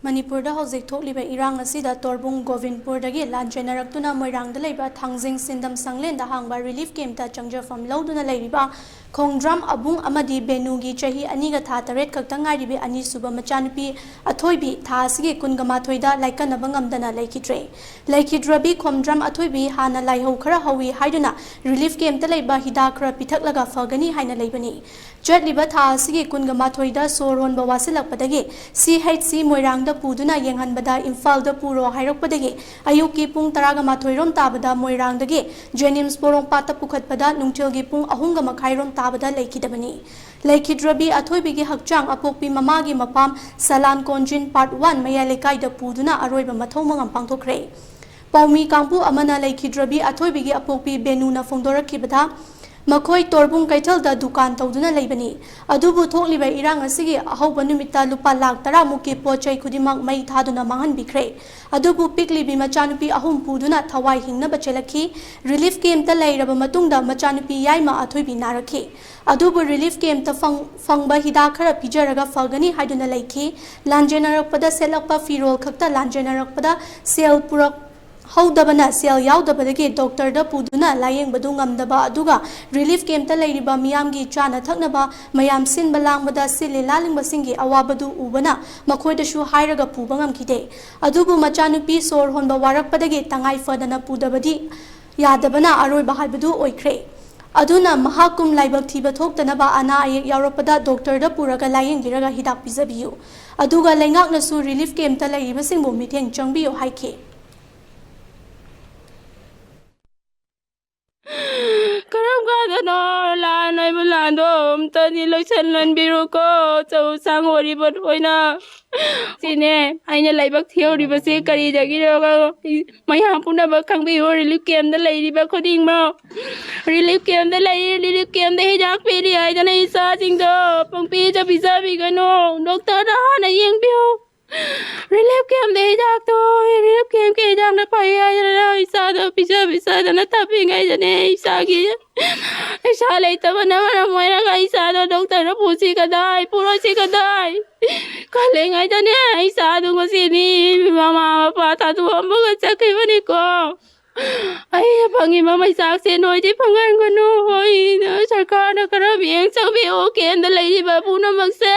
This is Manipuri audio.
ꯃꯅꯤꯄꯨꯔꯗ ꯍꯧꯖꯤꯛ ꯊꯣꯛꯂꯤꯕ ꯏꯔꯥꯡ ꯑꯁꯤꯗ ꯇꯣꯔꯕꯨꯡ ꯒꯣꯕꯤꯟꯗꯄꯨꯔꯗꯒꯤ ꯂꯥꯟꯖꯦꯟꯅꯔꯛꯇꯨꯅ ꯃꯣꯏꯔꯥꯡꯗ ꯂꯩꯕ ꯊꯥꯡꯖꯤꯡ ꯁꯤꯟꯗꯝ ꯁꯪꯂꯦꯟꯗ ꯍꯥꯡꯕ ꯔꯤꯂꯤꯐ ꯀꯦꯝꯞꯇ ꯆꯪꯖꯐꯝ ꯂꯧꯗꯨꯅ ꯂꯩꯔꯤꯕ ꯈꯣꯡꯗ꯭ꯔꯥꯝ ꯑꯕꯨꯡ ꯑꯃꯗꯤ ꯕꯦꯅꯨꯒꯤ ꯆꯍꯤ 2ꯒ ꯊꯥ 8 ꯈꯛꯇ ꯉꯥꯏꯔꯤꯕ ꯑꯅꯤꯁꯨꯕ ꯃꯆꯥꯅꯨꯄꯤ ꯑꯊꯣꯏꯕꯤ ꯊꯥ ꯑꯁꯤꯒꯤ 21ꯗ ꯂꯥꯏꯀꯠꯅꯕ ꯉꯝꯗꯅ ꯂꯩꯈꯤꯗ꯭ꯔꯦ꯫ ꯂꯩꯈꯤꯗ꯭ꯔꯕꯤ ꯈꯣꯝꯗ꯭ꯔꯥꯝ ꯑꯊꯣꯏꯕꯤ ꯍꯥꯟꯅ ꯂꯥꯏꯍꯧ ꯈꯔ ꯍꯧꯏ ꯍꯥꯏꯗꯨꯅ ꯔꯤꯂꯤꯐ ꯀꯦꯝꯞꯇ ꯂꯩꯕ ꯍꯤꯗꯥꯛ ꯈꯔ ꯄꯤꯊꯛꯂꯒ ꯐꯒꯅꯤ ꯍꯥꯏꯅ ꯂꯩꯕꯅꯤ꯫ ꯆꯠꯂꯤꯕ ꯊꯥ ꯑꯁꯤꯒꯤ 21ꯗ ꯁꯣꯔ ꯍꯣꯟꯕ ꯋꯥꯁꯤꯜꯂꯛꯄꯗꯒꯤ CHC ꯃꯣꯏꯔꯥꯡꯗ ꯄꯨꯗꯨꯅ ꯌꯦꯡꯍꯟꯕꯗ ꯏꯝꯐꯥꯜꯗ ꯄꯨꯔꯣ ꯍꯥꯏꯔꯛꯄꯗꯒꯤ ꯑꯌꯨꯛꯀꯤ ꯄꯨꯡ 11:30 ꯇꯥꯕꯗ ꯃꯣꯏꯔꯥꯡꯗꯒꯤ ꯖꯦꯅꯤꯝꯁ ꯄꯣꯔꯣꯝꯄꯥꯠꯇ ꯄꯨꯈꯠꯄꯗ ꯅꯨꯡꯊꯤꯜꯒꯤ ꯄꯨꯡ 3:30 ꯇꯥꯕꯗ ꯂꯩꯈꯤꯗꯕꯅꯤ꯫ ꯂꯩꯈꯤꯗ꯭ꯔꯕꯤ ꯑꯊꯣꯏꯕꯤꯒꯤ ꯍꯛꯆꯥꯡ ꯑꯄꯣꯛꯄꯤ ꯃꯃꯥꯒꯤ ꯃꯄꯥꯝ ꯁꯂꯥꯟ ꯀꯣꯟꯖꯤꯟ ꯄꯥꯔꯠ 1 ꯃꯌꯥꯏ ꯂꯩꯀꯥꯏꯗ ꯄꯨꯗꯨꯅ ꯑꯔꯣꯏꯕ ꯃꯊꯧ ꯃꯉꯝ ꯄꯥꯡꯊꯣꯛꯈ꯭ꯔꯦ꯫ ꯄꯥꯎꯃꯤ ꯀꯥꯡꯕꯨ ꯑꯃꯅ ꯂꯩꯈꯤꯗ꯭ꯔꯕꯤ ꯑꯊꯣꯏꯕꯤꯒꯤ ꯑꯄꯣꯛꯄꯤ ꯕꯦꯅꯨꯅ ꯐꯣꯡꯗꯣꯔꯛꯈꯤꯕꯗ ꯃꯈꯣꯏ ꯇꯣꯔꯕꯨꯡ ꯀꯩꯊꯦꯜꯗ ꯗꯨꯀꯥꯟ ꯇꯧꯗꯨꯅ ꯂꯩꯕꯅꯤ꯫ ꯑꯗꯨꯕꯨ ꯊꯣꯛꯂꯤꯕ ꯏꯔꯥꯡ ꯑꯁꯤꯒꯤ ꯑꯍꯧꯕ ꯅꯨꯃꯤꯠꯇ ꯂꯨꯄꯥ ꯂꯥꯈ 10 ꯃꯨꯛꯀꯤ ꯄꯣꯠꯆꯩ ꯈꯨꯗꯤꯡꯃꯛ ꯃꯩ ꯊꯥꯗꯨꯅ ꯃꯥꯡꯍꯟꯕꯤꯈ꯭ꯔꯦ꯫ ꯑꯗꯨꯕꯨ ꯄꯤꯛꯂꯤꯕꯤ ꯃꯆꯥꯅꯨꯄꯤ 3 ꯄꯨꯗꯨꯅ ꯊꯋꯥꯏ ꯍꯤꯡꯅꯕ ꯆꯦꯜꯂꯛꯈꯤ꯫ ꯔꯤꯂꯤꯐ ꯀꯦꯝꯞꯇ ꯂꯩꯔꯕ ꯃꯇꯨꯡꯗ ꯃꯆꯥꯅꯨꯄꯤ ꯌꯥꯏꯃ ꯑꯊꯣꯏꯕꯤ ꯅꯥꯔꯛꯈꯤ꯫ ꯑꯗꯨꯕꯨ ꯔꯤꯂꯤꯐ ꯀꯦꯝꯞꯇ ꯐꯪꯕ ꯍꯤꯗꯥꯛ ꯈꯔ ꯄꯤꯖꯔꯒ ꯐꯒꯅꯤ ꯍꯥꯏꯗꯨꯅ ꯂꯩꯈꯤ꯫ ꯂꯥꯟꯖꯦꯟꯅꯔꯛꯄꯗ ꯁꯦꯠꯂꯛꯄ ꯐꯤꯔꯣꯜ ꯈꯛꯇ ꯂꯥꯟꯖꯦꯟꯅꯔꯛꯄꯗ ꯁꯦꯜ ꯍꯧꯗꯕꯅ ꯁꯦꯜ ꯌꯥꯎꯗꯕꯗꯒꯤ ꯗꯣꯛꯇꯔꯗ ꯄꯨꯗꯨꯅ ꯂꯥꯌꯦꯡꯕꯗꯨ ꯉꯝꯗꯕ ꯑꯗꯨꯒ ꯔꯤꯂꯤꯐ ꯀꯦꯝꯞꯇ ꯂꯩꯔꯤꯕ ꯃꯤꯌꯥꯝꯒꯤ ꯆꯥꯅ ꯊꯛꯅꯕ ꯃꯌꯥꯝ ꯁꯤꯟꯕ ꯂꯥꯡꯕꯗ ꯁꯤꯜꯂꯤ ꯂꯥꯜꯂꯤꯕꯁꯤꯡꯒꯤ ꯑꯋꯥꯕꯗꯨ ꯎꯕꯅ ꯃꯈꯣꯏꯗꯁꯨ ꯍꯥꯏꯔꯒ ꯄꯨꯕ ꯉꯝꯈꯤꯗꯦ꯫ ꯑꯗꯨꯕꯨ ꯃꯆꯥꯅꯨꯄꯤ ꯁꯣꯔ ꯍꯣꯟꯕ ꯋꯥꯔꯛꯄꯗꯒꯤ ꯇꯉꯥꯏ ꯐꯗꯅ ꯄꯨꯗꯕꯗꯤ ꯌꯥꯗꯕꯅ ꯑꯔꯣꯏꯕ ꯍꯥꯏꯕꯗꯨ ꯑꯣꯏꯈ꯭ꯔꯦ꯫ ꯑꯗꯨꯅ ꯃꯍꯥꯛꯀꯨꯝ ꯂꯥꯏꯕꯛ ꯊꯤꯕ ꯊꯣꯛꯇꯅꯕ ꯑꯅꯥ ꯑꯌꯦꯛ ꯌꯥꯎꯔꯛꯄꯗ ꯗꯣꯛꯇꯔꯗ ꯄꯨꯔꯒ ꯂꯥꯌꯦꯡꯕꯤꯔꯒ ꯍꯤꯗꯥꯛ ꯄꯤꯖꯕꯤꯌꯨ꯫ ꯑꯗꯨꯒ ꯂꯩꯉꯥꯛꯅꯁꯨ ꯔꯤꯂꯤꯐ ꯀꯦꯝꯞꯇ ꯂꯩꯔꯤꯕꯁꯤꯡꯕꯨ ꯃꯤꯠꯌꯦꯡ ꯆꯪꯕꯤꯌꯨ ꯍꯥꯏꯈꯤ꯫ कम कादनो लान आइबो लांदो अमतनी लोइसनलनबिरुको चौ सांगोरिबो ओइना सिने आइना लाइबक थियोरिबसे करिदगिरो मयाम पुनबा खंबियो रिलीफ कैम्प द लैरिबा खुदिंगमो रिलीफ कैम्प द लैरि रिलीफ कैम्प द हिदाक पेरि आइदना इसा सिंगदो पंगपि ज बिजा बिगनो डॉक्टर हाना येंगबियो रिलीफ कैम्प द हिदाक तो रिलीफ कैम्प के हिदाक न पाइ आइदना इसा द बिजा द तापिंग आइदने इसा की इसा लेतबना मरा मोइरा का इसा द डॉक्टर पुसी कदाई पुरोसी कदाई कलेंग आइदने इसा दुंगो सिनी मामा पापा तु हमबग चखिबनी को आई फंगी ममा साक्से नोइदि फंगन गनो होई सरकार न करब येंग चबे ओ केंद लैरिबा पुनमक से